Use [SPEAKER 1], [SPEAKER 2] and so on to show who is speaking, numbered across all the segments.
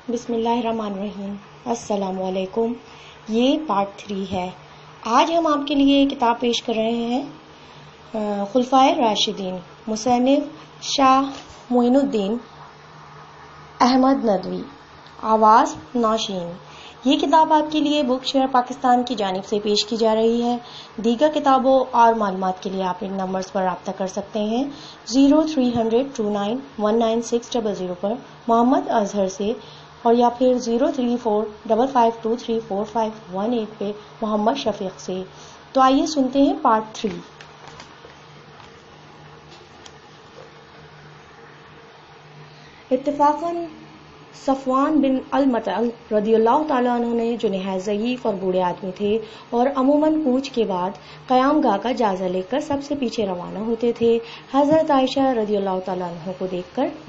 [SPEAKER 1] بسم اللہ الرحمن الرحیم۔ السلام علیکم۔ یہ پارٹ 3 ہے۔ آج ہم آپ کے لیے کتاب پیش کر رہے ہیں خلفائے راشدین، مصنف شاہ معین الدین احمد ندوی، آواز ناشین۔ یہ کتاب آپ کے لیے بک شیئر پاکستان کی جانب سے پیش کی جا رہی ہے۔ دیگر کتابوں اور معلومات کے لیے آپ ان نمبرز پر رابطہ کر سکتے ہیں 0300291960 پر محمد اظہر سے، اور یا پھر 03455234518 پہ محمد شفیق سے۔ تو آئیے سنتے ہیں پارٹ 3۔ اتفاقاً صفوان بن المطعم رضی اللہ تعالیٰ عنہ نے، جو نہایت ضعیف اور بوڑھے آدمی تھے اور عموماً کوچ کے بعد قیام گاہ کا جائزہ لے کر سب سے پیچھے روانہ ہوتے تھے، حضرت عائشہ رضی اللہ تعالیٰ عنہ کو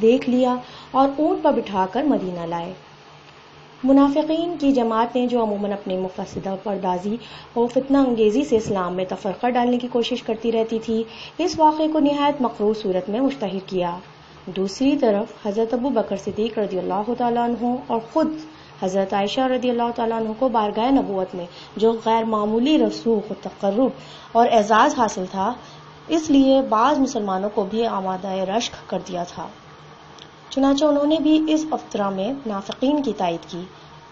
[SPEAKER 1] دیکھ لیا اور اونٹ پر بٹھا کر مدینہ لائے۔ منافقین کی جماعت نے، جو عموماً اپنی مفسدہ پردازی اور فتنہ انگیزی سے اسلام میں تفرقہ ڈالنے کی کوشش کرتی رہتی تھی، اس واقعے کو نہایت مقروض صورت میں مشتہر کیا۔ دوسری طرف حضرت ابو بکر صدیق رضی اللہ تعالیٰ عنہ اور خود حضرت عائشہ رضی اللہ تعالیٰ عنہ کو بارگاہ نبوت میں جو غیر معمولی رسوخ و تقرب اور اعزاز حاصل تھا، اس لیے بعض مسلمانوں کو بھی آمادہ رشک کر دیا تھا۔ چنانچہ انہوں نے بھی اس افطرا میں منافقین کی تائید کی۔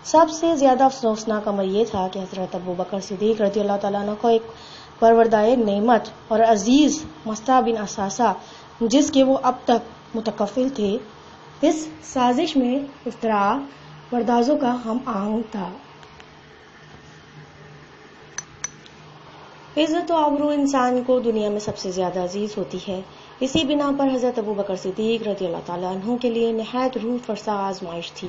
[SPEAKER 1] سب سے زیادہ افسوسناک امر یہ تھا کہ حضرت ابو بکر صدیق رضی اللہ تعالیٰ عنہ کو ایک پروردائے نعمت اور عزیز مصطح بن اساسہ، جس کے وہ اب تک متکفل تھے، اس سازش میں افتراء پردازوں کا ہم آہنگ تھا۔ عزت و آبرو انسان کو دنیا میں سب سے زیادہ عزیز ہوتی ہے۔ اسی بنا پر حضرت ابو بکر صدیق رضی اللہ تعالیٰ عنہ کے لیے نہایت روح فرسا آزمائش تھی،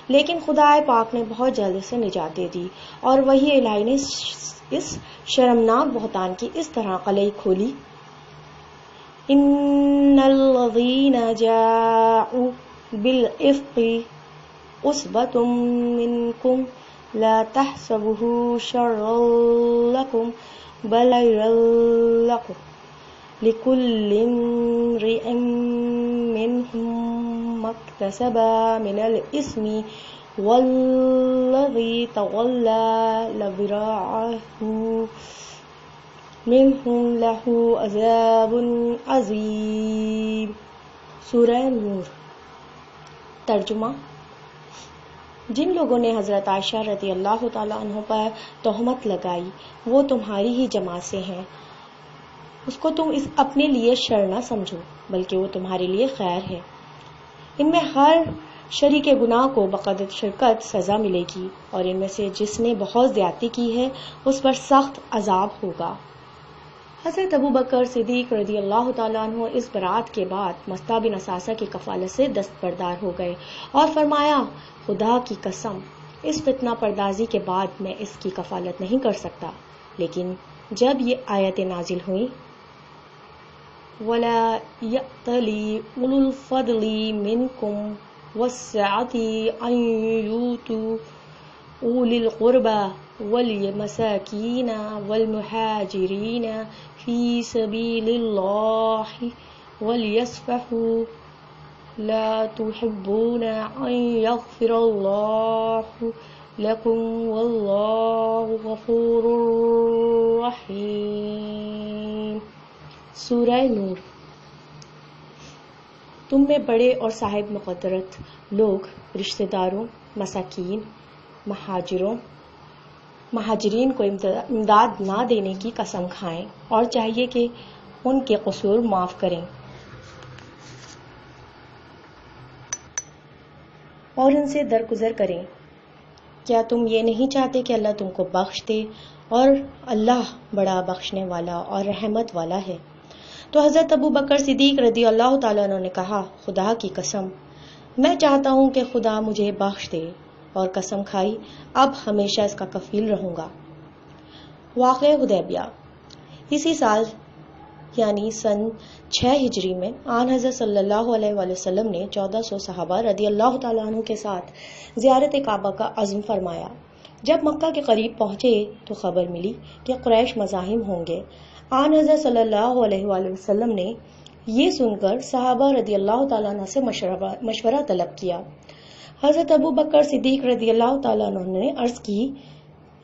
[SPEAKER 1] لیکن خدائے پاک نے بہت جلد اسے نجات دے دی، اور وہی الہی نے اس شرمناک بہتان کی اس طرح قلعی کھولی: ان الذین جاءوا بالافق عصبۃ منکم لا تحسبوه شرا لکم بل خیرا لکم لكل امرئ منهم ما اكتسب من الإثم والذي تولى كبره منهم له عذاب عظيم۔ سورہ نور۔ ترجمہ: جن لوگوں نے حضرت عائشہ رضی اللہ تعالیٰ عنہ پر تہمت لگائی، وہ تمہاری ہی جماعت سے ہیں۔ اس کو تم اپنے لیے شر نہ سمجھو، بلکہ وہ تمہارے لیے خیر ہے۔ ان میں ہر شریک گناہ کو بقدر شرکت سزا ملے گی، اور ان میں سے جس نے بہت زیادتی کی ہے اس پر سخت عذاب ہوگا۔ حضرت ابو بکر صدیق رضی اللہ تعالیٰ عنہ اس برات کے بعد مصطح بن اساسہ کی کفالت سے دستبردار ہو گئے اور فرمایا: خدا کی قسم، اس فتنہ پردازی کے بعد میں اس کی کفالت نہیں کر سکتا۔ لیکن جب یہ آیتیں نازل ہوئیں: وَلَا يَأْتَلِ أُولُو الْفَضْلِ مِنْكُمْ وَالسَّعَةِ أَنْ يُؤْتُوا أُولِي الْقُرْبَى وَالْمَسَاكِينَ وَالْمُهَاجِرِينَ فِي سَبِيلِ اللَّهِ وَلْيَصْفَحُوا لَا تُحِبُّونَ أَنْ يَغْفِرَ اللَّهُ لَكُمْ وَاللَّهُ غَفُورٌ رَحِيمٌ۔ سورہ نور۔ تم میں بڑے اور صاحب مقدرت لوگ رشتہ داروں، مساکین، مہاجرین کو امداد نہ دینے کی قسم کھائیں، اور چاہیے کہ ان کے قصور معاف کریں اور ان سے درگزر کریں۔ کیا تم یہ نہیں چاہتے کہ اللہ تم کو بخش دے؟ اور اللہ بڑا بخشنے والا اور رحمت والا ہے۔ تو حضرت ابو بکر صدیق رضی اللہ تعالیٰ عنہ نے کہا: خدا کی قسم، میں چاہتا ہوں کہ خدا مجھے بخش دے، اور قسم کھائی اب ہمیشہ اس کا کفیل رہوں گا۔ واقعہ حدیبیہ۔ اسی سال یعنی سن 6 ہجری میں آن حضرت صلی اللہ علیہ وآلہ وسلم نے 1400 صحابہ رضی اللہ تعالیٰ عنہ کے ساتھ زیارت کعبہ کا عزم فرمایا۔ جب مکہ کے قریب پہنچے تو خبر ملی کہ قریش مزاحم ہوں گے۔ آن حضرت صلی اللہ علیہ وآلہ وسلم نے یہ سن کر صحابہ رضی اللہ تعالیٰ عنہ سے مشورہ طلب کیا۔ حضرت ابو بکر صدیق رضی اللہ تعالیٰ عنہ نے عرض کی،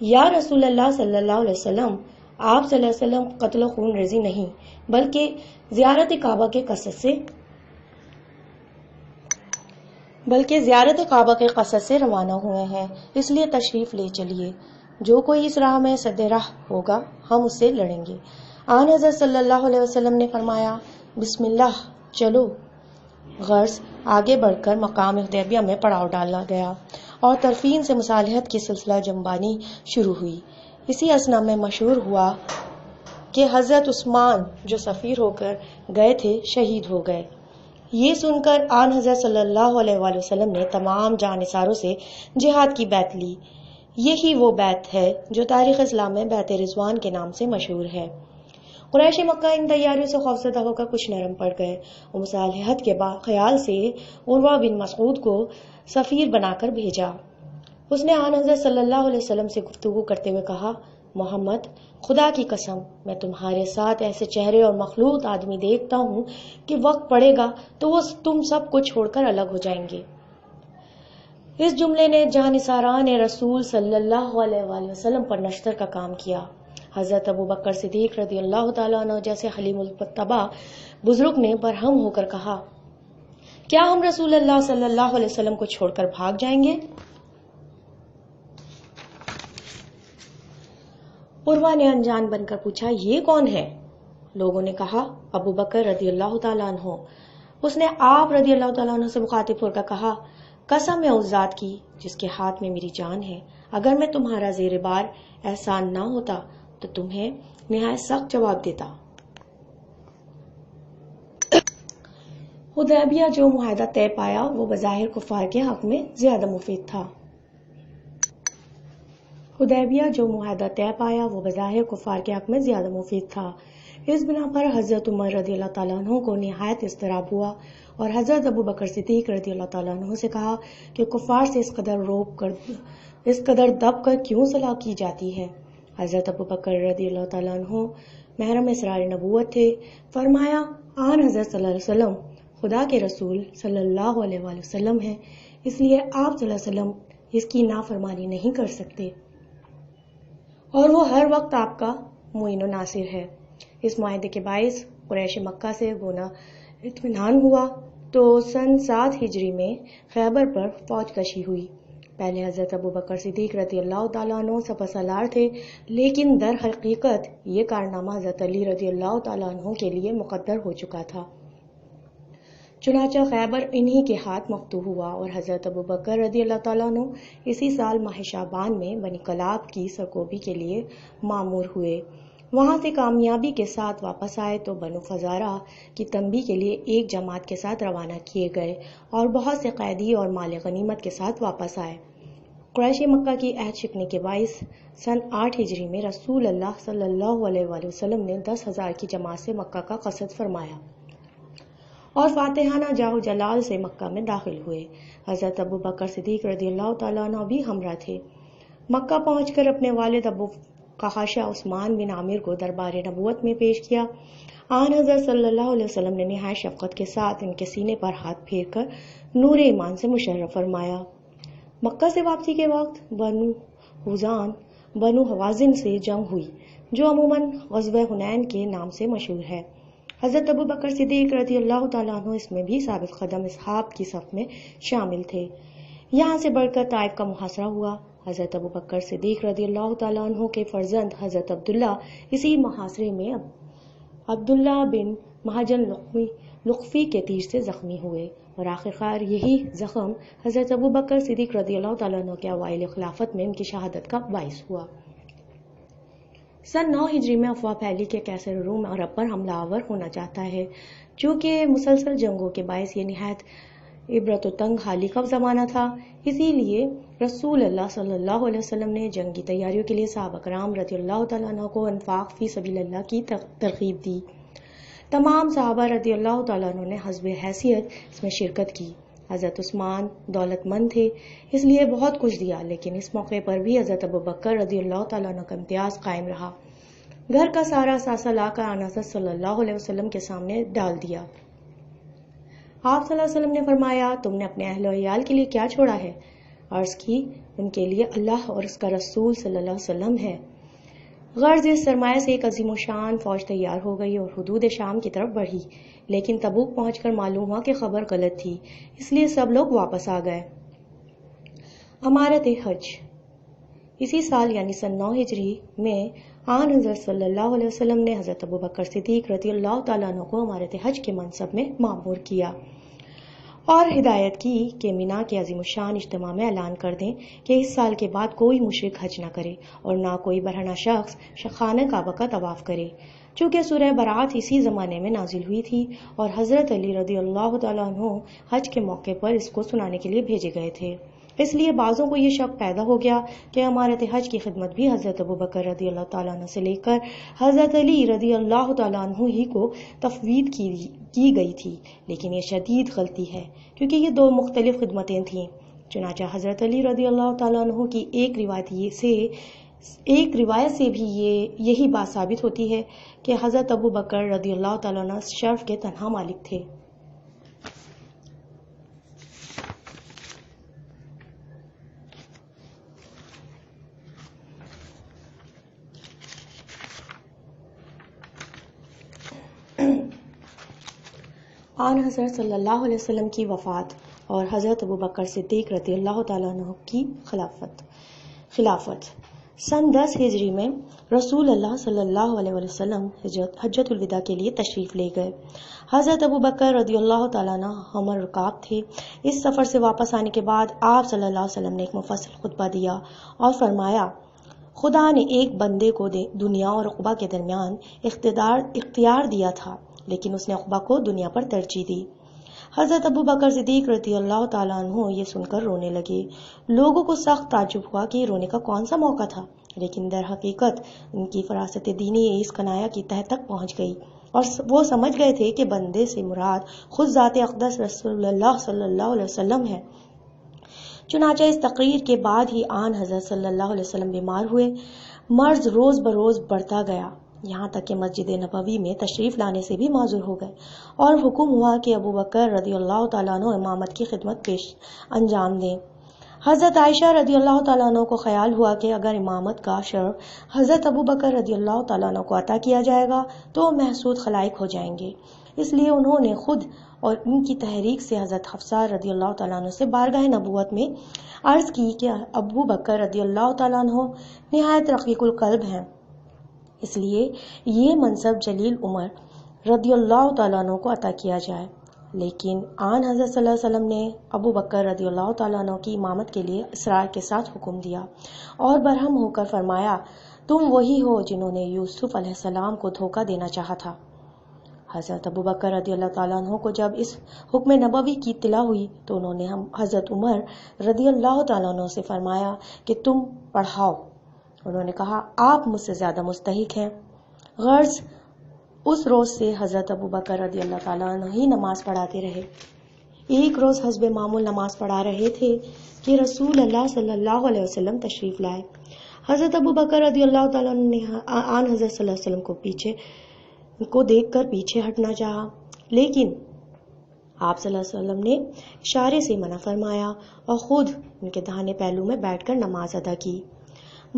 [SPEAKER 1] یا رسول اللہ صلی اللہ علیہ وسلم، آپ صلی اللہ علیہ وسلم قتل و خون ریزی نہیں بلکہ زیارت کعبہ کے قصد سے روانہ ہوئے ہیں، اس لیے تشریف لے چلیے، جو کوئی اس راہ میں سد راہ ہوگا ہم اس سے لڑیں گے۔ آن حضرت صلی اللہ علیہ وسلم نے فرمایا، بسم اللہ، چلو۔ غرض آگے بڑھ کر مقام حدیبیہ میں پڑاؤ ڈالا گیا اور طرفین سے مصالحت کی سلسلہ جنبانی شروع ہوئی۔ اسی اثنا میں مشہور ہوا کہ حضرت عثمان جو سفیر ہو کر گئے تھے شہید ہو گئے۔ یہ سن کر آن حضرت صلی اللہ علیہ وآلہ وسلم نے تمام جانثاروں سے جہاد کی بیعت لی۔ یہی وہ بیعت ہے جو تاریخ اسلام میں بیعت رضوان کے نام سے مشہور ہے۔ قریش مکہ ان تیاریوں سے خوفزدہ ہو کر کچھ نرم پڑ گئے اور مصالحت کے خیال سے عروہ بن مسعود کو سفیر بنا کر بھیجا۔ اس نے آن حضرت صلی اللہ علیہ وسلم سے گفتگو کرتے ہوئے کہا، محمد، خدا کی قسم میں تمہارے ساتھ ایسے چہرے اور مخلوط آدمی دیکھتا ہوں کہ وقت پڑے گا تو وہ تم سب کو چھوڑ کر الگ ہو جائیں گے۔ اس جملے نے جانثاران رسول صلی اللہ علیہ وآلہ وسلم پر نشتر کا کام کیا۔ حضرت ابو بکر صدیق رضی اللہ تعالیٰ عنہ جیسے حلیم الطبع بزرگ نے برہم ہو کر کہا، کیا ہم رسول اللہ صلی اللہ علیہ وسلم کو چھوڑ کر بھاگ جائیں گے؟ عروہ نے انجان بن کر پوچھا، یہ کون ہے؟ لوگوں نے کہا، ابو بکر رضی اللہ تعالیٰ عنہ۔ اس نے آپ رضی اللہ تعالیٰ عنہ سے مخاطب ہو کر کہا، قسم ہے اس ذات کی جس کے ہاتھ میں میری جان ہے، اگر میں تمہارا زیر بار احسان نہ ہوتا تو تمہیں نہایت سخت جواب دیتا۔ حدیبیہ جو معاہدہ طے پایا وہ بظاہر کفار کے حق میں زیادہ مفید تھا۔ اس بنا پر حضرت عمر رضی اللہ تعالیٰ عنہ کو نہایت اضطراب ہوا اور حضرت ابو بکر صدیق رضی اللہ تعالیٰ عنہ سے کہا کہ کفار سے اس قدر دب کر کیوں صلح کی جاتی ہے؟ حضرت ابو بکر رضی اللہ تعالیٰ عنہ محرم اسرار نبوت تھے۔ فرمایا، آن حضرت صلی اللہ علیہ وسلم خدا کے رسول صلی اللہ علیہ وآلہ وسلم ہیں، اس لیے آپ صلی اللہ علیہ وسلم اس کی نافرمانی نہیں کر سکتے اور وہ ہر وقت آپ کا معین و ناصر ہے۔ اس معاہدے کے باعث قریش مکہ سے گونا اطمینان ہوا تو سن 7 ہجری میں خیبر پر فوج کشی ہوئی۔ پہلے حضرت ابو بکر صدیق رضی اللہ تعالیٰ عنہ سپہ سالار تھے، لیکن در حقیقت یہ کارنامہ حضرت علی رضی اللہ تعالیٰ عنہ کے لیے مقدر ہو چکا تھا۔ چنانچہ خیبر انہی کے ہاتھ مفتوح ہوا اور حضرت ابو بکر رضی اللہ تعالیٰ عنہ اسی سال ماہ شعبان میں بنی کلاب کی سرکوبی کے لیے مامور ہوئے۔ وہاں سے کامیابی کے ساتھ واپس آئے تو بنو فزارہ کی تنبیہ کے لیے ایک جماعت کے ساتھ روانہ کیے گئے اور بہت سے قیدی اور مال غنیمت کے ساتھ واپس آئے۔ قریش مکہ کی عہد شکنی کے باعث سن 8 ہجری میں رسول اللہ صلی اللہ علیہ وآلہ وسلم نے 10,000 کی جماعت سے مکہ کا قصد فرمایا اور فاتحانہ جاہ و جلال سے مکہ میں داخل ہوئے۔ حضرت ابو بکر صدیق رضی اللہ تعالیٰ عنہ بھی ہمراہ تھے۔ مکہ پہنچ کر اپنے والد ابو قحافہ عثمان بن عامر کو دربار نبوت میں پیش کیا۔ آن حضرت صلی اللہ علیہ وسلم نے نہایت شفقت کے ساتھ ان کے سینے پر ہاتھ پھیر کر نور ایمان سے مشرف فرمایا۔ مکہ سے واپسی کے وقت بنو حزان بنو حوازن سے جنگ ہوئی جو عموماً غزوہ حنین کے نام سے مشہور ہے۔ حضرت ابو بکر صدیق رضی اللہ تعالیٰ عنہ اس میں بھی ثابت قدم اصحاب کی صف میں شامل تھے۔ یہاں سے بڑھ کر طائف کا محاصرہ ہوا۔ حضرت ابو بکر صدیق رضی اللہ تعالیٰ عنہ کے فرزند حضرت عبداللہ اسی محاصرے میں عبداللہ بن مہاجن لقفی کے تیر سے زخمی ہوئے اور آخرکار یہی زخم حضرت ابو بکر صدیق رضی اللہ تعالیٰ عنہ کے اوائل خلافت میں ان کی شہادت کا باعث ہوا۔ سن 9 ہجری میں افواہ پھیلی کہ قیصر روم عرب پر حملہ آور ہونا چاہتا ہے۔ چونکہ مسلسل جنگوں کے باعث یہ نہایت عبرت و تنگ حالی کا زمانہ تھا، اسی لیے رسول اللہ صلی اللہ علیہ وسلم نے جنگی تیاریوں کے لیے صحابہ کرام رضی اللہ تعالیٰ عنہ کو انفاق فی سبیل اللہ کی ترغیب دی۔ تمام صحابہ رضی اللہ تعالیٰ عنہ نے حسب حیثیت اس میں شرکت کی۔ حضرت عثمان دولت مند تھے، اس لیے بہت کچھ دیا، لیکن اس موقع پر بھی حضرت ابو بکر رضی اللہ تعالیٰ عنہ کا امتیاز قائم رہا۔ گھر کا سارا اثاثہ لا کر آن حضرت صلی اللہ علیہ وسلم کے سامنے ڈال دیا۔ آپ صلی اللہ علیہ وسلم نے فرمایا تم نے اپنے اہل و عیال کے لیے کیا چھوڑا ہے؟ عرض کی ان کے لیے اللہ اور اس کا رسول صلی اللہ علیہ وسلم ہے۔ غرض اس سرمایہ سے ایک عظیم الشان فوج تیار ہو گئی اور حدود شام کی طرف بڑھی، لیکن تبوک پہنچ کر معلوم ہوا کہ خبر غلط تھی، اس لیے سب لوگ واپس آ گئے۔ امارت حج۔ اسی سال یعنی سن 9 ہجری میں آن حضرت صلی اللہ علیہ وسلم نے حضرت ابوبکر صدیق رضی اللہ تعالیٰ عنہ کو امارت حج کے منصب میں مامور کیا اور ہدایت کی کہ مینا کے عظیم الشان اجتماع میں اعلان کر دیں کہ اس سال کے بعد کوئی مشرک حج نہ کرے اور نہ کوئی برہنہ شخص خانہ کعبہ کا طواف کرے، چونکہ سورہ برات اسی زمانے میں نازل ہوئی تھی اور حضرت علی رضی اللہ تعالیٰ عنہ حج کے موقع پر اس کو سنانے کے لیے بھیجے گئے تھے۔ اس لیے بعضوں کو یہ شک پیدا ہو گیا کہ امارت حج کی خدمت بھی حضرت ابوبکر رضی اللہ تعالیٰ عنہ سے لے کر حضرت علی رضی اللہ تعالیٰ عنہ ہی کو تفویض کی گئی تھی، لیکن یہ شدید غلطی ہے کیونکہ یہ دو مختلف خدمتیں تھیں۔ چنانچہ حضرت علی رضی اللہ تعالیٰ عنہ کی ایک روایت سے بھی یہی بات ثابت ہوتی ہے کہ حضرت ابوبکر رضی اللہ تعالیٰ عنہ شرف کے تنہا مالک تھے۔ آن حضرت صلی اللہ علیہ وسلم کی وفات اور حضرت ابوبکر صدیق رضی اللہ تعالیٰ عنہ کی خلافت۔ سن 10 ہجری میں رسول اللہ صلی اللہ علیہ وسلم حجۃ الوداع کے لیے تشریف لے گئے۔ حضرت ابوبکر رضی اللہ تعالیٰ عنہ حمل رکاب تھے۔ اس سفر سے واپس آنے کے بعد آپ صلی اللہ علیہ وسلم نے ایک مفصل خطبہ دیا اور فرمایا خدا نے ایک بندے کو دنیا اور عقبہ کے درمیان اختیار دیا تھا، لیکن اس نے عقبہ کو دنیا پر ترجیح دی۔ حضرت ابوبکر صدیق رضی اللہ تعالیٰ عنہ یہ سن کر رونے لگے۔ لوگوں کو سخت تعجب ہوا کہ یہ رونے کا کون سا موقع تھا، لیکن در حقیقت ان کی فراست دینی اس کنایا کی تہ تک پہنچ گئی اور وہ سمجھ گئے تھے کہ بندے سے مراد خود ذات اقدس رسول اللہ صلی اللہ علیہ وسلم ہے۔ چنانچہ اس تقریر کے بعد ہی آن حضرت صلی اللہ علیہ وسلم بیمار ہوئے۔ مرض روز بروز بڑھتا گیا، یہاں تک کہ مسجد نبوی میں تشریف لانے سے بھی معذور ہو گئے اور حکم ہوا کہ ابوبکر رضی اللہ تعالیٰ عنہ امامت کی خدمت انجام دیں۔ حضرت عائشہ رضی اللہ تعالیٰ عنہ کو خیال ہوا کہ اگر امامت کا شرف حضرت ابوبکر رضی اللہ تعالیٰ عنہ کو عطا کیا جائے گا تو محسود خلائق ہو جائیں گے، اس لیے انہوں نے خود اور ان کی تحریک سے حضرت حفصہ رضی اللہ تعالیٰ عنہ سے بارگاہ نبوت میں عرض کی کہ ابوبکر رضی اللہ تعالیٰ عنہ نہایت رقیق القلب ہیں، اس لیے یہ منصب جلیل عمر رضی اللہ تعالیٰ عنہ کو عطا کیا جائے۔ لیکن آن حضرت صلی اللہ علیہ وسلم نے ابوبکر رضی اللہ تعالیٰ عنہ کی امامت کے لیے اصرار کے ساتھ حکم دیا اور برہم ہو کر فرمایا تم وہی ہو جنہوں نے یوسف علیہ السلام کو دھوکہ دینا چاہا تھا۔ حضرت ابوبکر رضی اللہ تعالیٰ عنہ کو جب اس حکم نبوی کی اطلاع ہوئی تو انہوں نے حضرت عمر رضی اللہ تعالیٰ عنہ سے فرمایا کہ تم پڑھاؤ۔ انہوں نے کہا آپ مجھ سے زیادہ مستحق ہیں۔ غرض اس روز سے حضرت ابوبکر رضی اللہ تعالیٰ عنہ ہی نماز پڑھاتے رہے۔ ایک روز حسب معمول نماز پڑھا رہے تھے کہ رسول اللہ صلی اللہ علیہ وسلم تشریف لائے۔ حضرت ابوبکر رضی اللہ تعالیٰ عنہ نے آن حضرت صلی اللہ علیہ وسلم کو دیکھ کر پیچھے ہٹنا چاہا، لیکن آپ صلی اللہ علیہ وسلم نے اشارے سے منع فرمایا اور خود ان کے داہنے پہلو میں بیٹھ کر نماز ادا کی۔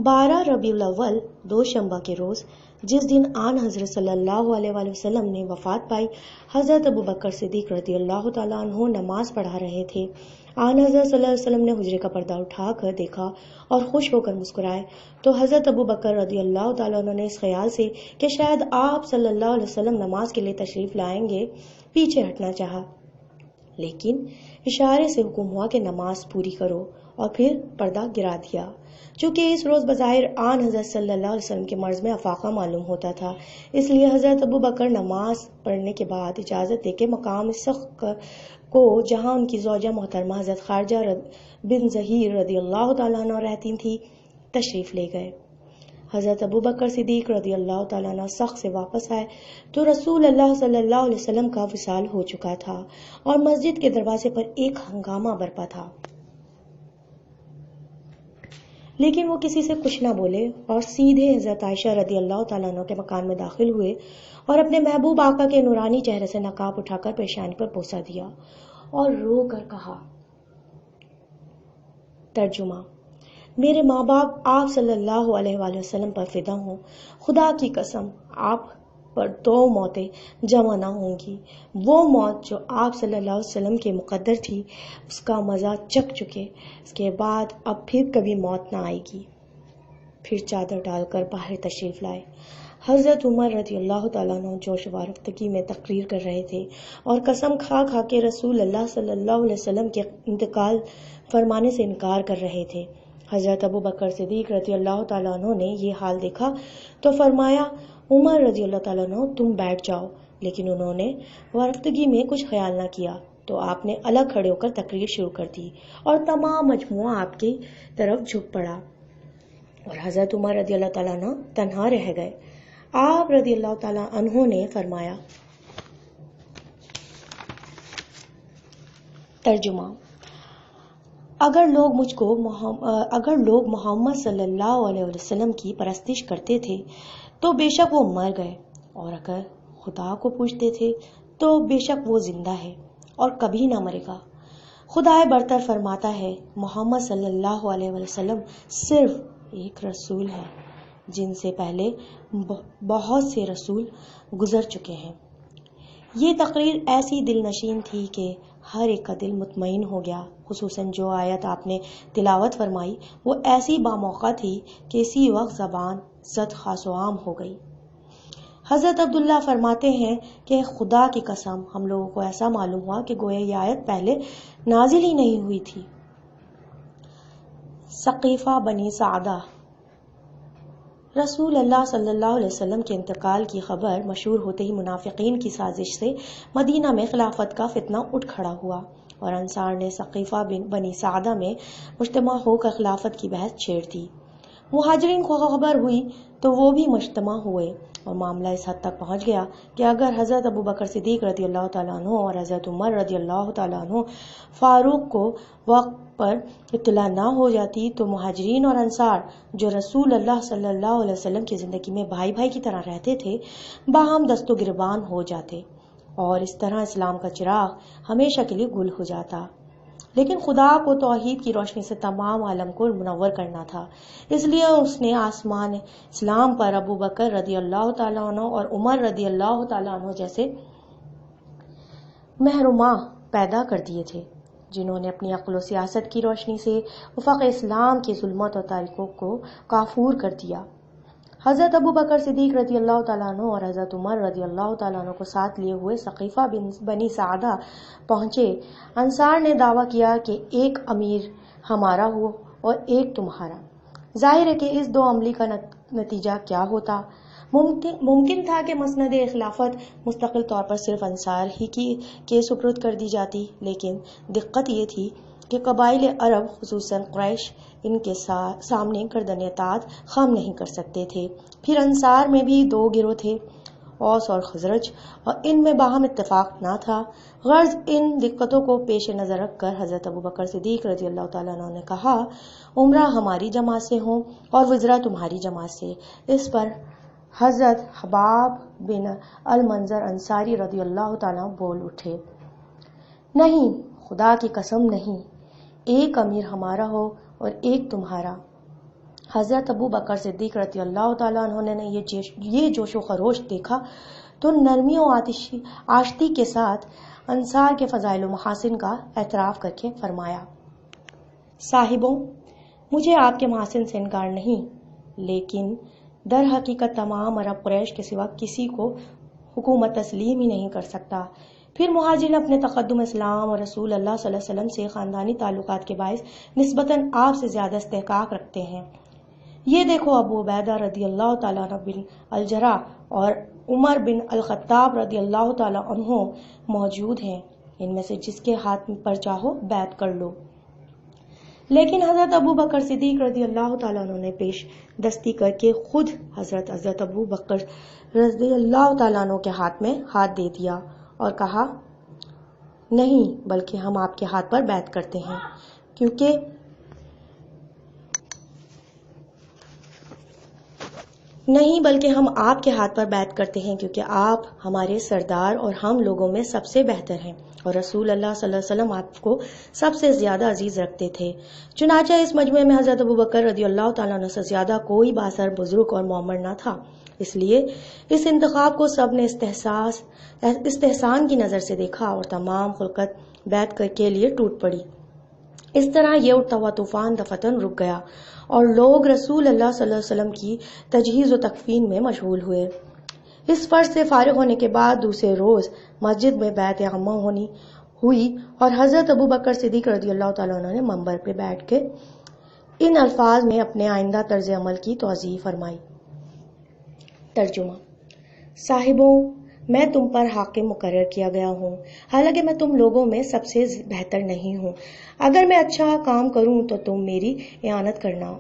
[SPEAKER 1] 12 ربیع الاول دوشنبہ کے روز جس دن آن حضرت صلی اللہ علیہ وسلم نے وفات پائی، حضرت ابوبکر صدیق رضی اللہ تعالیٰ عنہ نماز پڑھا رہے تھے۔ آن حضرت صلی اللہ علیہ وسلم نے حجرے کا پردہ اٹھا کر دیکھا اور خوش ہو کر مسکرائے تو حضرت ابوبکر رضی اللہ تعالیٰ عنہ نے اس خیال سے کہ شاید آپ صلی اللہ علیہ وسلم نماز کے لیے تشریف لائیں گے پیچھے ہٹنا چاہا، لیکن اشارے سے حکم ہوا کہ نماز پوری کرو اور پھر پردہ گرا دیا۔ چونکہ اس روز بظاہر آن حضرت صلی اللہ علیہ وسلم کے مرض میں افاقہ معلوم ہوتا تھا، اس لیے حضرت ابوبکر نماز پڑھنے کے بعد اجازت دے کے مقام سخت کو جہاں ان کی زوجہ محترمہ حضرت خارجہ بن ظہیر رضی اللہ تعالیٰ عنہ رہتی تھی تشریف لے گئے۔ حضرت ابوبکر صدیق رضی اللہ تعالیٰ عنہ سخت سے واپس آئے تو رسول اللہ صلی اللہ علیہ وسلم کا وصال ہو چکا تھا اور مسجد کے دروازے پر ایک ہنگامہ برپا تھا۔ لیکن وہ کسی سے کچھ نہ بولے اور سیدھے حضرت عائشہ رضی اللہ تعالیٰ عنہ کے مکان میں داخل ہوئے اور اپنے محبوب آقا کے نورانی چہرے سے نقاب اٹھا کر پیشانی پر بوسہ دیا اور رو کر کہا۔ ترجمہ: میرے ماں باپ آپ صلی اللہ علیہ وآلہ وسلم پر فدا ہوں، خدا کی قسم آپ پر 2 موتیں جمع نہ ہوں گی۔ وہ موت جو آپ صلی اللہ علیہ وسلم کے مقدر تھی، اس کا مزہ چکھ چکے، اس کے بعد اب پھر کبھی موت نہ آئے گی۔ پھر چادر ڈال کر باہر تشریف لائے۔ حضرت عمر رضی اللہ تعالیٰ عنہ جوش و آرافتگی میں تقریر کر رہے تھے اور قسم کھا کھا کے رسول اللہ صلی اللہ علیہ وسلم کے انتقال فرمانے سے انکار کر رہے تھے۔ حضرت ابو بکر صدیق رضی اللہ تعالیٰ عنہ نے یہ حال دیکھا تو فرمایا، عمر رضی اللہ تعالیٰ عنہ تم بیٹھ جاؤ، لیکن انہوں نے وارفتگی میں کچھ خیال نہ کیا تو آپ نے الگ کھڑے ہو کر تقریر شروع کر دی اور تمام مجموعہ آپ کی طرف جھک پڑا اور حضرت عمر رضی اللہ تعالیٰ عنہ تنہا رہ گئے۔ آپ رضی اللہ تعالیٰ عنہ نے فرمایا۔ ترجمہ: اگر لوگ محمد صلی اللہ علیہ وسلم کی پرستش کرتے تھے تو بے شک وہ مر گئے، اور اگر خدا کو پوجتے تھے تو بے شک وہ زندہ ہے اور کبھی نہ مرے گا۔ خدا برتر فرماتا ہے، محمد صلی اللہ علیہ وسلم صرف ایک رسول ہے جن سے پہلے بہت سے رسول گزر چکے ہیں۔ یہ تقریر ایسی دل نشین تھی کہ ہر ایک کا دل مطمئن ہو گیا، خصوصاً جو آیت آپ نے تلاوت فرمائی وہ ایسی باموقع تھی کہ اسی وقت زبان زد خاص و عام ہو گئی۔ حضرت عبداللہ فرماتے ہیں کہ خدا کی قسم ہم لوگوں کو ایسا معلوم ہوا کہ گویا یہ آیت پہلے نازل ہی نہیں ہوئی تھی۔ ثقیفہ بنی سعدہ۔ رسول اللہ صلی اللہ علیہ وسلم کے انتقال کی خبر مشہور ہوتے ہی منافقین کی سازش سے مدینہ میں خلافت کا فتنہ اٹھ کھڑا ہوا اور انصار نے ثقیفہ بنی سعدہ میں مجتمع ہو کر خلافت کی بحث چھیڑ دی۔ مہاجرین کو خبر ہوئی تو وہ بھی مجتمع ہوئے اور معاملہ اس حد تک پہنچ گیا کہ اگر حضرت ابو بکر صدیق رضی اللہ تعالیٰ عنہ اور حضرت عمر رضی اللہ تعالیٰ عنہ فاروق کو وقت پر اطلاع نہ ہو جاتی تو مہاجرین اور انصار جو رسول اللہ صلی اللہ علیہ وسلم کی زندگی میں بھائی بھائی کی طرح رہتے تھے باہم دست و گریبان ہو جاتے اور اس طرح اسلام کا چراغ ہمیشہ کے لیے گل ہو جاتا۔ لیکن خدا کو توحید کی روشنی سے تمام عالم کو منور کرنا تھا، اس لیے اس نے آسمان اسلام پر ابو بکر رضی اللہ تعالیٰ عنہ اور عمر رضی اللہ تعالیٰ عنہ جیسے مہرماں پیدا کر دیے تھے جنہوں نے اپنی عقل و سیاست کی روشنی سے افق اسلام کی ظلمت اور تاریکیوں کو کافور کر دیا۔ حضرت ابو بکر صدیق رضی اللہ تعالیٰ عنہ اور حضرت عمر رضی اللہ تعالیٰ عنہ کو ساتھ لیے ہوئے ثقیفہ بنی سعدہ پہنچے۔ انصار نے دعویٰ کیا کہ ایک امیر ہمارا ہو اور ایک تمہارا۔ ظاہر ہے کہ اس 2 عملی کا نتیجہ کیا ہوتا۔ ممکن تھا کہ مسند خلافت مستقل طور پر صرف انصار ہی کے سپرد کر دی جاتی، لیکن دقت یہ تھی کہ قبائل عرب خصوصاً قریش ان کے سامنے گردن اطاعت خم نہیں کر سکتے تھے۔ پھر انصار میں بھی 2 گروہ تھے، اوس اور خزرج، اور ان میں باہم اتفاق نہ تھا۔ غرض ان دقتوں کو پیش نظر رکھ کر حضرت ابو بکر صدیق رضی اللہ تعالیٰ عنہ نے کہا، عمرہ ہماری جماعت سے ہوں اور وزراء تمہاری جماعت سے۔ اس پر حضرت حباب بن المنذر انصاری رضی اللہ تعالیٰ بول اٹھے، نہیں، خدا کی قسم نہیں، ایک امیر ہمارا ہو اور ایک تمہارا۔ حضرت ابو بکر صدیق رضی اللہ تعالیٰ عنہ نے یہ جوش و خروش دیکھا تو نرمی و آشتی کے ساتھ انصار کے فضائل و محاسن کا اعتراف کر کے فرمایا، صاحبوں، مجھے آپ کے محاسن سے انکار نہیں، لیکن در حقیقت تمام عرب قریش کے سوا کسی کو حکومت تسلیم ہی نہیں کر سکتا۔ پھر مہاجرین اپنے تقدم اسلام اور رسول اللہ صلی اللہ علیہ وسلم سے خاندانی تعلقات کے باعث نسبتاً آپ سے زیادہ استحقاق رکھتے ہیں۔ یہ دیکھو، ابو عبیدہ رضی اللہ تعالیٰ عنہ بن الجرح اور عمر بن الخطاب رضی اللہ تعالیٰ عنہ موجود ہیں، ان میں سے جس کے ہاتھ پر چاہو بیعت کر لو۔ لیکن حضرت ابو بکر صدیق رضی اللہ تعالیٰ عنہ نے پیش دستی کر کے خود حضرت ابو بکر رضی اللہ تعالیٰ عنہ کے ہاتھ میں ہاتھ دے دیا اور کہا، نہیں، بلکہ ہم آپ کے ہاتھ پر بیعت کرتے ہیں، کیونکہ نہیں، بلکہ ہم آپ کے ہاتھ پر بیعت کرتے ہیں کیونکہ آپ ہمارے سردار اور ہم لوگوں میں سب سے بہتر ہیں، اور رسول اللہ صلی اللہ علیہ وسلم آپ کو سب سے زیادہ عزیز رکھتے تھے۔ چنانچہ اس مجمع میں حضرت ابوبکر رضی اللہ تعالیٰ عنہ سے زیادہ کوئی بااثر بزرگ اور مومر نہ تھا، اس لیے اس انتخاب کو سب نے استحسان کی نظر سے دیکھا اور تمام خلقت بیعت کے لیے ٹوٹ پڑی۔ اس طرح یہ اٹھتا ہوا طوفان دفتن رک گیا اور لوگ رسول اللہ صلی اللہ علیہ وسلم کی تجہیز و تکفین میں مشغول ہوئے۔ اس فرض سے فارغ ہونے کے بعد دوسرے روز مسجد میں بیعت عامہ ہوئی اور حضرت ابوبکر صدیق رضی اللہ تعالیٰ عنہ نے منبر پہ بیٹھ کے ان الفاظ میں اپنے آئندہ طرز عمل کی توضیح فرمائی۔ ترجمہ: صاحبوں، میں تم پر حاکم مقرر کیا گیا ہوں، حالانکہ میں تم لوگوں میں سب سے بہتر نہیں ہوں۔ اگر میں اچھا کام کروں تو تم میری اعانت کرنا،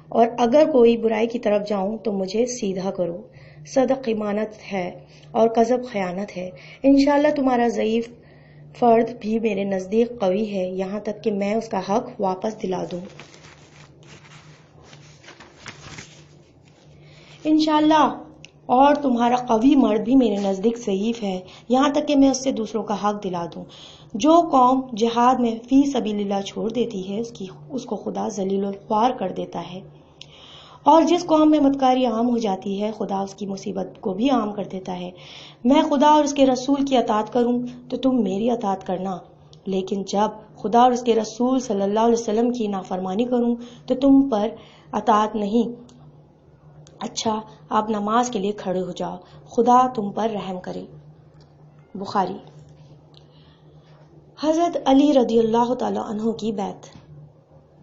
[SPEAKER 1] اور اگر کوئی برائی کی طرف جاؤں تو مجھے سیدھا کرو۔ صدق امانت ہے اور کذب خیانت ہے۔ انشاءاللہ تمہارا ضعیف فرد بھی میرے نزدیک قوی ہے، یہاں تک کہ میں اس کا حق واپس دلا دوں۔ انشاءاللہ اور تمہارا قوی مرد بھی میرے نزدیک ضعیف ہے، یہاں تک کہ میں اس سے دوسروں کا حق دلا دوں۔ جو قوم جہاد میں فی سبیل اللہ چھوڑ دیتی ہے اس کو خدا ذلیل الخوار کر دیتا ہے، اور جس قوم میں مدکاری عام ہو جاتی ہے خدا اس کی مصیبت کو بھی عام کر دیتا ہے۔ میں خدا اور اس کے رسول کی اطاعت کروں تو تم میری اطاعت کرنا، لیکن جب خدا اور اس کے رسول صلی اللہ علیہ وسلم کی نافرمانی کروں تو تم پر اطاعت نہیں۔ اچھا، آپ نماز کے لیے کھڑے ہو جاؤ، خدا تم پر رحم کرے۔ بخاری۔ حضرت علی رضی اللہ تعالیٰ عنہ کی بیعت۔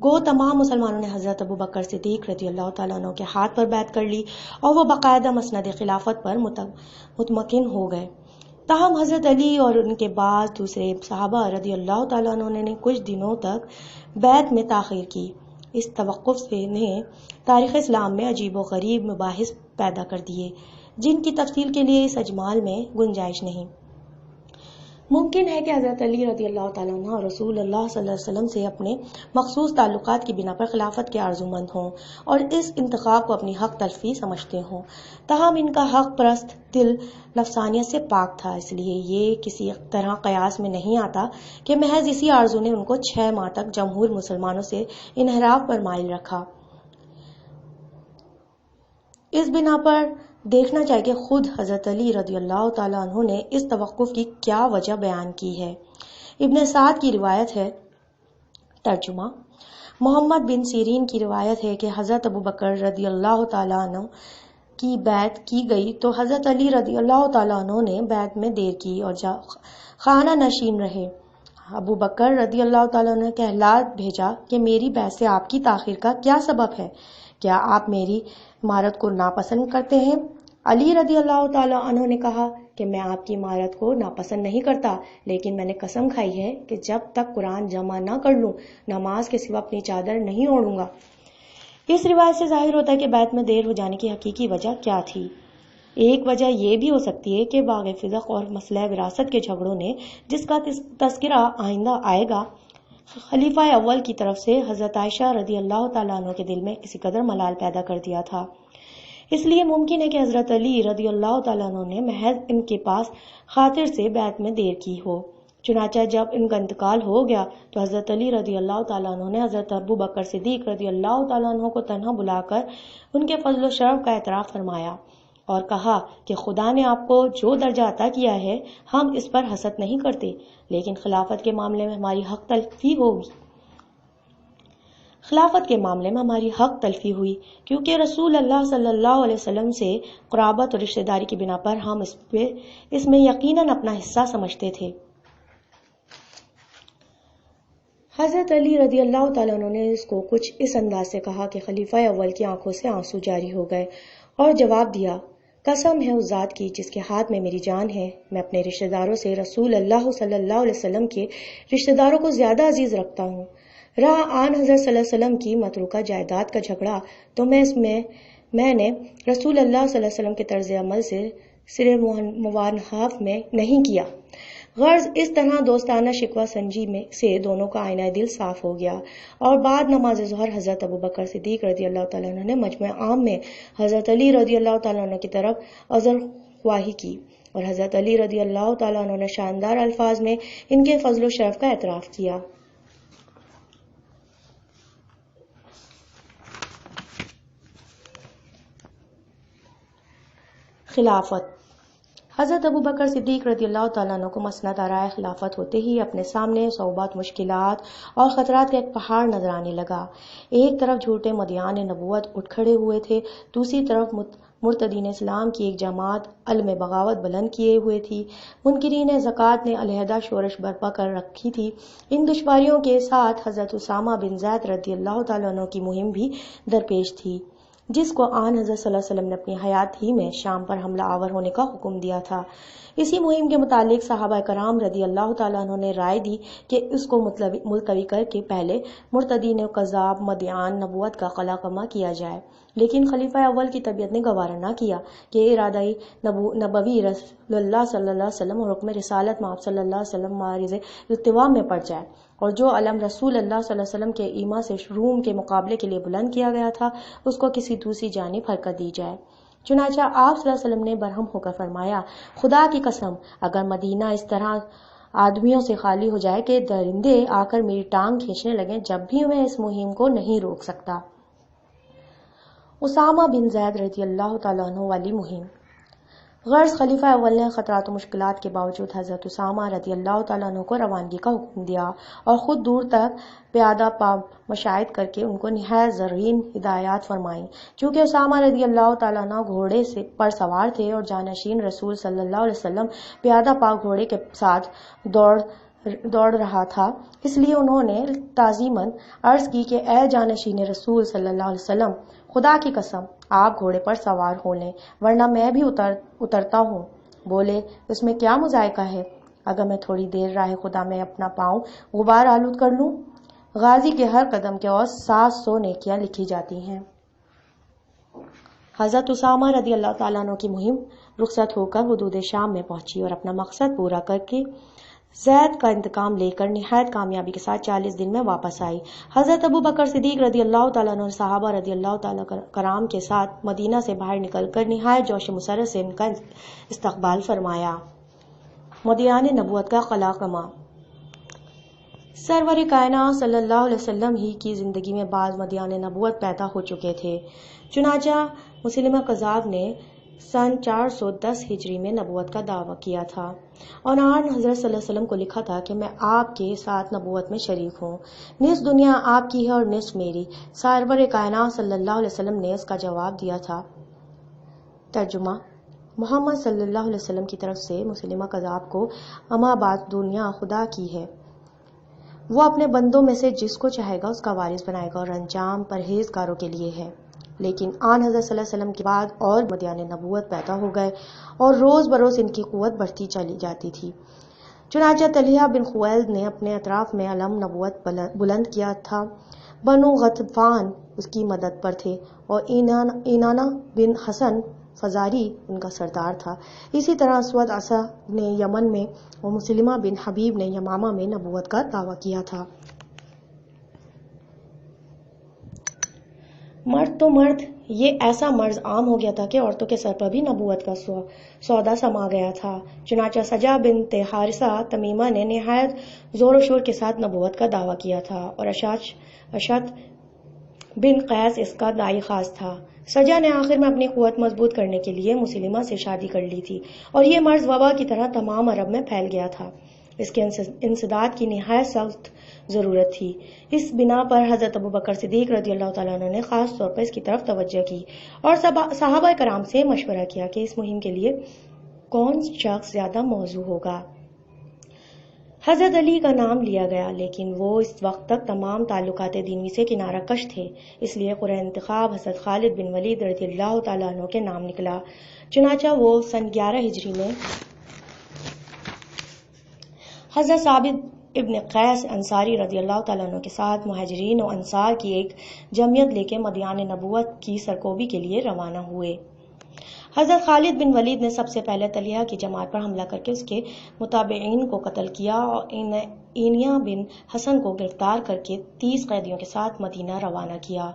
[SPEAKER 1] گو تمام مسلمانوں نے حضرت ابوبکر صدیق رضی اللہ تعالیٰ عنہ کے ہاتھ پر بیعت کر لی اور وہ باقاعدہ مسند خلافت پر مطمئن ہو گئے۔ تاہم حضرت علی اور ان کے بعد دوسرے صحابہ رضی اللہ تعالیٰ عنہ نے کچھ دنوں تک بیعت میں تاخیر کی۔ اس توقف سے نے تاریخ اسلام میں عجیب و غریب مباحث پیدا کر دیے جن کی تفصیل کے لیے اس اجمال میں گنجائش نہیں۔ ممکن ہے کہ حضرت علی رضی اللہ تعالیٰ عنہ رسول اللہ صلی اللہ علیہ وسلم سے اپنے مخصوص تعلقات کی بنا پر خلافت کے آرزومند ہوں اور اس انتخاب کو اپنی حق تلفی سمجھتے ہوں، تاہم ان کا حق پرست دل نفسانیت سے پاک تھا، اس لیے یہ کسی طرح قیاس میں نہیں آتا کہ محض اسی آرزو نے ان کو 6 ماہ تک جمہور مسلمانوں سے انحراف پر مائل رکھا۔ اس بنا پر دیکھنا چاہیے کہ خود حضرت علی رضی اللہ تعالیٰ عنہ نے اس توقف کی کیا وجہ بیان کی ہے۔ ابن سعد کی روایت ہے۔ ترجمہ: محمد بن سیرین کی روایت ہے کہ حضرت ابوبکر رضی اللہ تعالیٰ عنہ کی بیعت کی گئی تو حضرت علی رضی اللہ تعالیٰ عنہ نے بیعت میں دیر کی اور خانہ نشین رہے۔ ابوبکر رضی اللہ تعالیٰ عنہ نے کہلا بھیجا کہ میری بیعت سے آپ کی تاخیر کا کیا سبب ہے؟ کیا آپ میری امارت کو ناپسند کرتے ہیں؟ علی رضی اللہ تعالیٰ عنہ نے کہا کہ میں آپ کی امارت کو ناپسند نہیں کرتا، لیکن میں نے قسم کھائی ہے کہ جب تک قرآن جمع نہ کر لوں نماز کے سوا اپنی چادر نہیں اوڑھوں گا۔ اس روایت سے ظاہر ہوتا ہے کہ بیعت میں دیر ہو جانے کی حقیقی وجہ کیا تھی۔ ایک وجہ یہ بھی ہو سکتی ہے کہ باغ فضق اور مسئلہ وراثت کے جھگڑوں نے، جس کا تذکرہ آئندہ آئے گا، خلیفہ اول کی طرف سے حضرت عائشہ رضی اللہ تعالیٰ عنہ کے دل میں کسی قدر ملال پیدا کر دیا تھا۔ اس لیے ممکن ہے کہ حضرت علی رضی اللہ تعالیٰ عنہ نے محض ان کے پاس خاطر سے بیعت میں دیر کی ہو۔ چنانچہ جب ان کا انتقال ہو گیا تو حضرت علی رضی اللہ تعالیٰ عنہ نے حضرت ابوبکر صدیق رضی اللہ تعالیٰ عنہ کو تنہا بلا کر ان کے فضل و شرف کا اعتراف فرمایا اور کہا کہ خدا نے آپ کو جو درجہ عطا کیا ہے ہم اس پر حسد نہیں کرتے، لیکن خلافت کے معاملے میں ہماری حق تلفی ہوئی کیونکہ رسول اللہ صلی اللہ علیہ وسلم سے قرابت اور رشتہ داری کی بنا پر ہم اس میں یقیناً اپنا حصہ سمجھتے تھے۔ حضرت علی رضی اللہ تعالیٰ عنہ نے اس کو کچھ اس انداز سے کہا کہ خلیفہ اول کی آنکھوں سے آنسو جاری ہو گئے اور جواب دیا، قسم ہے اس ذات کی جس کے ہاتھ میں میری جان ہے، میں اپنے رشتہ داروں سے رسول اللہ صلی اللہ علیہ وسلم کے رشتہ داروں کو زیادہ عزیز رکھتا ہوں۔ رہا آن حضرت صلی اللہ علیہ وسلم کی متروکہ جائیداد کا جھگڑا تو میں نے رسول اللہ صلی اللہ علیہ وسلم کے طرز عمل سے سر موانحاف میں نہیں کیا، غرض اس طرح دوستانہ شکوہ سنجی میں سے دونوں کا آئینہ دل صاف ہو گیا، اور بعد نماز ظہر حضرت ابوبکر صدیق رضی اللہ تعالیٰ عنہ نے مجمع عام میں حضرت علی رضی اللہ تعالیٰ عنہ کی طرف عذر خواہی کی، اور حضرت علی رضی اللہ تعالیٰ عنہ نے شاندار الفاظ میں ان کے فضل و شرف کا اعتراف کیا۔ خلافت۔ حضرت ابوبکر صدیق رضی اللہ تعالیٰ عنہ کو مسند آرائے خلافت ہوتے ہی اپنے سامنے صعوبات، مشکلات اور خطرات کا ایک پہاڑ نظر آنے لگا۔ ایک طرف جھوٹے مدعیان نبوت اٹھ کھڑے ہوئے تھے، دوسری طرف مرتدین اسلام کی ایک جماعت علم بغاوت بلند کیے ہوئے تھی۔ منکرین زکوٰۃ نے علیحدہ شورش برپا کر رکھی تھی۔ ان دشواریوں کے ساتھ حضرت اسامہ بن زید رضی اللہ تعالیٰ عنہ کی مہم بھی درپیش تھی، جس کو آن حضرت صلی اللہ علیہ وسلم نے اپنی حیات ہی میں شام پر حملہ آور ہونے کا حکم دیا تھا۔ اسی مہم کے متعلق صحابہ کرام رضی اللہ تعالیٰ عنہ نے رائے دی کہ اس کو ملتوی کر کے پہلے مرتدین و کذاب مدعیان نبوت کا قلع قمع کیا جائے، لیکن خلیفہ اول کی طبیعت نے گوارا نہ کیا کہ ارادہ نبوی رسول اللہ صلی اللہ علیہ وسلم اور حکم رسالت میں آپ صلی اللہ علیہ وسلم معرض التوا میں پڑ جائے، اور جو علم رسول اللہ صلی اللہ علیہ وسلم کے ایما سے روم کے مقابلے کے لیے بلند کیا گیا تھا اس کو کسی دوسری جانب حرکت دی جائے۔ چنانچہ آپ صلی اللہ علیہ وسلم نے برہم ہو کر فرمایا، خدا کی قسم اگر مدینہ اس طرح آدمیوں سے خالی ہو جائے کہ درندے آ کر میری ٹانگ کھینچنے لگیں، جب بھی میں اس مہم کو نہیں روک سکتا۔ اسامہ بن زید رضی اللہ تعالیٰ عنہ والی مہم۔ غرض خلیفہ اول نے خطرات و مشکلات کے باوجود حضرت اسامہ رضی اللہ تعالیٰ عنہ کو روانگی کا حکم دیا اور خود دور تک پیادہ پا مشاہد کر کے ان کو نہایت زرین ہدایات فرمائیں۔ چونکہ اسامہ رضی اللہ تعالیٰ عنہ گھوڑے پر سوار تھے اور جانشین رسول صلی اللہ علیہ وسلم پیادہ پا گھوڑے کے ساتھ دوڑ رہا تھا، اس لیے انہوں نے تعظیماً عرض کی کہ اے جانشین رسول صلی اللہ علیہ وسلم، خدا کی قسم آپ گھوڑے پر سوار ہو لیں، ورنہ میں بھی اترتا ہوں۔ بولے، اس میں کیا مذائقہ ہے؟ اگر میں تھوڑی دیر راہ خدا میں اپنا پاؤں غبار آلود کر لوں؟ غازی کے ہر قدم کے اور 700 نیکیاں لکھی جاتی ہیں۔ حضرت اسامہ رضی اللہ تعالیٰ عنہ کی مہم رخصت ہو کر حدود شام میں پہنچی اور اپنا مقصد پورا کر کے زید کا انتقام لے کر نہایت کامیابی کے ساتھ 40 دن میں واپس آئی۔ حضرت ابوبکر صدیق رضی اللہ تعالیٰ عنہ صحابہ رضی اللہ تعالیٰ کرام کے ساتھ مدینہ سے باہر نکل کر نہایت جوش مسرت سے ان کا استقبال فرمایا۔ مدعیان نبوت کا قلع قمع۔ سرور کائنات صلی اللہ علیہ وسلم ہی کی زندگی میں بعض مدعیان نبوت پیدا ہو چکے تھے۔ چنانچہ مسلمہ کذاب نے سن 410 ہجری میں نبوت کا دعویٰ کیا تھا اور آن حضرت صلی اللہ علیہ وسلم کو لکھا تھا کہ میں آپ کے ساتھ نبوت میں شریک ہوں، نصف دنیا آپ کی ہے اور نصف میری۔ سرور کائنات صلی اللہ علیہ وسلم نے اس کا جواب دیا تھا۔ ترجمہ: محمد صلی اللہ علیہ وسلم کی طرف سے مسلمہ کذاب کو اما بعد دنیا خدا کی ہے، وہ اپنے بندوں میں سے جس کو چاہے گا اس کا وارث بنائے گا اور انجام پرہیزگاروں کے لیے ہے۔ لیکن آن حضرت صلی اللہ علیہ وسلم کے بعد اور مدعیان نبوت پیدا ہو گئے اور روز بروز ان کی قوت بڑھتی چلی جاتی تھی۔ چنانچہ طلحہ بن خویلد نے اپنے اطراف میں علم نبوت بلند کیا تھا۔ بنو غطفان اس کی مدد پر تھے اور اینانہ بن حسن فزاری ان کا سردار تھا۔ اسی طرح اسود عصا نے یمن میں اور مسلمہ بن حبیب نے یمامہ میں نبوت کا دعویٰ کیا تھا۔ مرد تو مرد، یہ ایسا مرض عام ہو گیا تھا کہ عورتوں کے سر پر بھی نبوت کا سودا سما گیا تھا۔ چنانچہ سجا بنت حارثہ تمیمہ نے نہایت زور و شور کے ساتھ نبوت کا دعویٰ کیا تھا اور اشعث بن قیس اس کا داعی خاص تھا۔ سجا نے آخر میں اپنی قوت مضبوط کرنے کے لیے مسلمہ سے شادی کر لی تھی اور یہ مرض وبا کی طرح تمام عرب میں پھیل گیا تھا۔ اس کے انسداد کی نہایت سخت ضرورت تھی۔ اس بنا پر حضرت ابوبکر صدیق رضی اللہ تعالیٰ عنہ نے خاص طور پر اس کی طرف توجہ کی اور صحابہ کرام سے مشورہ کیا کہ اس مہم کے لیے کون شخص زیادہ موزوں ہوگا۔ حضرت علی کا نام لیا گیا، لیکن وہ اس وقت تک تمام تعلقات دینی سے کنارہ کش تھے، اس لیے قرعہ انتخاب حضرت خالد بن ولید رضی اللہ تعالیٰ عنہ کے نام نکلا۔ چنانچہ وہ سن 11 ہجری میں حضرت ثابت ابن قیس انصاری رضی اللہ تعالیٰ عنہ کے ساتھ مہاجرین و انصار کی ایک جمعیت لے کے مدعیان نبوت کی سرکوبی کے لیے روانہ ہوئے۔ حضرت خالد بن ولید نے سب سے پہلے طلحہ کی جماعت پر حملہ کر کے اس کے متابعین کو قتل کیا اور اینیا بن حسن کو گرفتار کر کے 30 قیدیوں کے ساتھ مدینہ روانہ کیا۔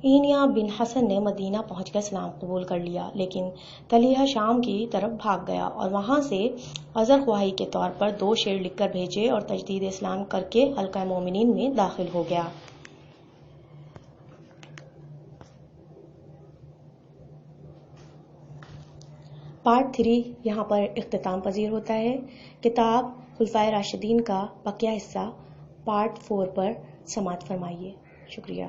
[SPEAKER 1] اینیا بن حسن نے مدینہ پہنچ کر اسلام قبول کر لیا، لیکن طلحہ شام کی طرف بھاگ گیا اور وہاں سے عذر خواہی کے طور پر 2 شعر لکھ کر بھیجے اور تجدید اسلام کر کے حلقہ مومنین میں داخل ہو گیا۔ پارٹ 3 یہاں پر اختتام پذیر ہوتا ہے۔ کتاب خلفائے راشدین کا بقیہ حصہ پارٹ 4 پر سماعت فرمائیے۔ شکریہ۔